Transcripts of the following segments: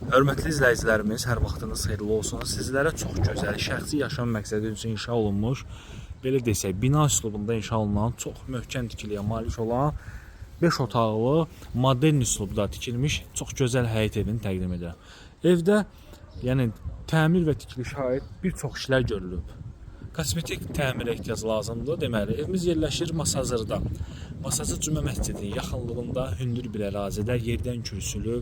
Hörmətli izləyicilərimiz, hər vaxtınız xeyirli olsun. Sizlərə çox gözəl, şəxsi yaşam məqsədi üçün inşa olunmuş, belə desək, bina üslubunda inşa olunan, çox möhkəm tikiliyə malik olan 5 otaqlı, modern üslubda tikilmiş çox gözəl həyət evini təqdim edirəm. Evdə, yəni təmir və tikilişə aid bir çox işlər görülüb. Kosmetik təmirə ehtiyac lazımdır. Deməli, evimiz yerləşir Masazırda. Masazır Cümə məscidinin yaxınlığında hündür bir ərazidə, yerdən kürsülü,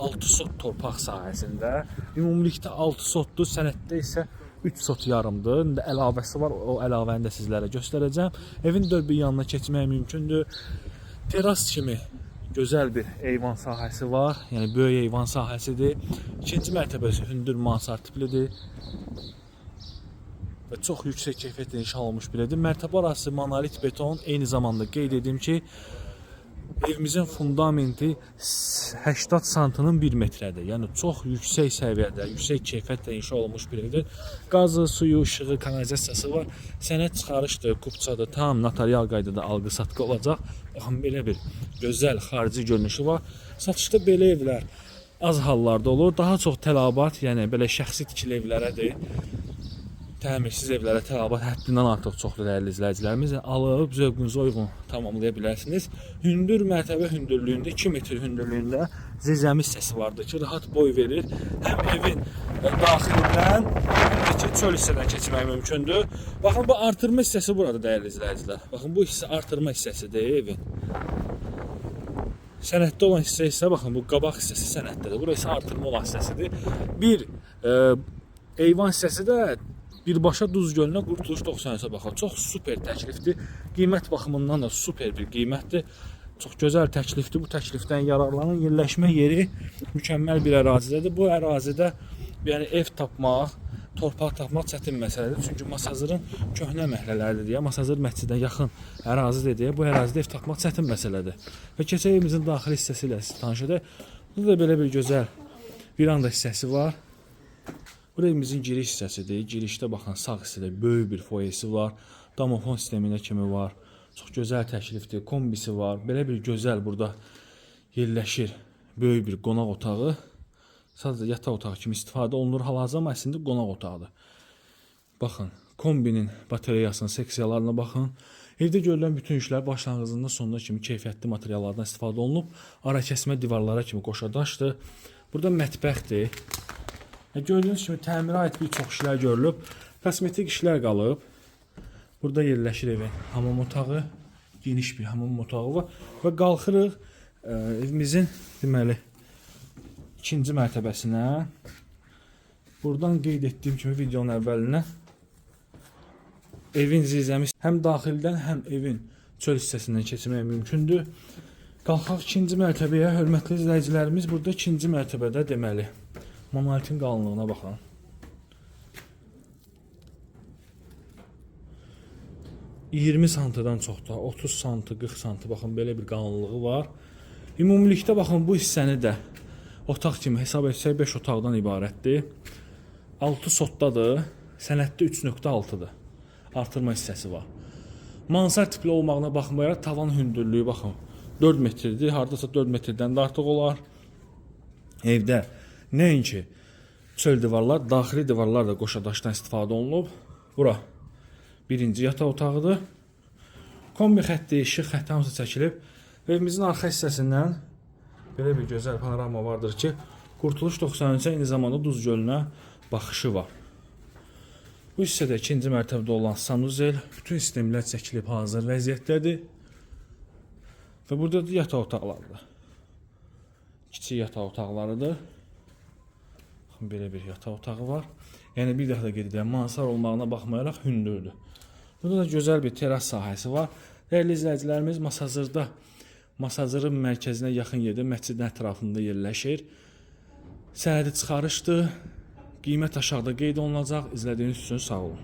6 sot torpaq sahəsində. Ümumilikdə 6 sotdur, sənəddə isə 3 sot yarımdır. İndi əlavəsi var, o əlavəni də sizlərə göstərəcəm. Evin dörd bir yanına keçmək mümkündür. Teras kimi gözəl bir eyvan sahəsi var. Yəni böyük eyvan sahəsidir. İkinci mərtəbəsi hündür mansard tiplidir. Və çox yüksək keyfiyyətlə inşa olunmuş bir evdir. Mərtəbə arası monolit beton. Eyni zamanda qeyd edim ki, evimizin fundamenti 80 santının 1 metrədir. Yəni çox yüksək səviyyədə, yüksək keyfiyyətlə inşa olunmuş bir evdir. Qazı, suyu, işığı, kanalizasiyası var. Sənəd çıxarışdır, kupçadır, tam notarial qaydada alqı-satqı olacaq. Baxın, belə bir gözəl xarici görünüşü var. Satışda belə evlər az hallarda olur. Daha çox tələbat, yəni belə şəxsi tikili evlərədir. Təmirsiz evlərə tələbat həddindən artıq çoxdur dəyərli izləyicilərimiz. Alıb zövqünüzə uyğun tamamlaya bilərsiniz. Hündür mərtəbə hündürlüyündə, 2 metr hündürlüyündə zirzəmi hissəsi vardır ki, rahat boy verir. Həm evin daxilindən, həm də ki, çöl hissədən keçmək mümkündür. Baxın, bu artırma hissəsi burada dəyərli izləyicilər. Baxın, bu hissə artırma hissəsidir evin. Sənəddə olan hissə isə, baxın, bu qabaq hissəsi sənəddədir. Burası artırma olan hissəsidir. Bir eyvan hissəsi də birbaşa Duz gölünə Qurtuluş 93-ə baxır. Çox super təklifdir. Qiymət baxımından da super bir qiymətdir. Çox gözəl təklifdir. Bu təklifdən yararlanan yerləşmə yeri mükəmməl bir ərazidədir. Bu ərazidə yəni ev tapmaq, torpaq tapmaq çətin məsələdir. Çünki Masazırın köhnə məhəllələrdir deyə, Masazır məscidinə yaxın ərazidir deyə bu ərazidə ev tapmaq çətin məsələdir. Və keçək evimizin daxili hissəsi ilə tanış edək. Burada da belə bir gözəl veranda hissəsi var. Bu evimizin giriş hissəsidir. Girişdə baxın, sağ hissədə böyük bir foyesi var. Domofon sisteminə kimi var. Çox gözəl təklifdir. Kombisi var. Belə bir gözəl burada yerləşir böyük bir qonaq otağı. Sadəcə yataq otağı kimi istifadə olunur hal-hazırda, amma əslində qonaq otağıdır. Baxın, kombinin bateriyasının seksiyalarına baxın. Evdə görülən bütün işlər başlanğıcından sonuna kimi keyfiyyətli materiallardan istifadə olunub. Ara kəsmə divarlara kimi qoşadaşdır. Burada mətbəxdir. Gördüyünüz kimi təmirə aid bir çox işlər görülüb. Kosmetik işlər qalıb. Burada yerləşir evin hamam otağı. Geniş bir hamam otağı var. Və qalxırıq evimizin deməli ikinci mərtəbəsinə. Buradan qeyd etdiyim kimi videonun əvvəlinə evin zirzəmi həm daxildən, həm evin çöl hissəsindən keçmək mümkündür. Qalxaq ikinci mərtəbəyə. Hörmətli izləyicilərimiz, burada ikinci mərtəbədə deməli monolitin qalınlığına baxın. $20 santıdan çox da, 30 santı, 40 santı baxın belə bir qalınlığı var. Ümumilikdə baxın bu hissəni də otaq kimi hesab etsək 5 otaqdan ibarətdir. 6 sotdadır, sənəddə 3.6-dır. Artırma hissəsi var. Mansard tipli olmağına baxmayaraq tavan hündürlüyü baxın 4 metrdir, hardasa 4 metrdən də artıq olar. Evdə nəinki çöl divarlar, daxili divarlar da qoşadaşdan istifadə olunub. Bura birinci yataq otağıdır. Kombi xətti, işıq xətti hamısı çəkilib. Evimizin arxa hissəsindən belə bir gözəl panorama vardır ki, Qurtuluş 93-ə eyni zamanda Duz gölünə baxışı var. Bu hissədə ikinci mərtəbədə olan sanuzel, bütün sistemlər çəkilib hazır vəziyyətdədir. Və burada da yataq otaqlarıdır. Kiçik yataq otaqlarıdır. Belə bir yataq otağı var. Yəni bir dəfə də qeyd edirəm, mansar olmağına baxmayaraq hündürdür. Burada da gözəl bir teras sahəsi var. Dəyərli izləyicilərimiz, Masazırda, Masazırın mərkəzinə yaxın yerdə məscidin ətrafında yerləşir. Sənədi çıxarışdır. Qiymət aşağıda qeyd olunacaq. İzlədiyiniz üçün sağ olun.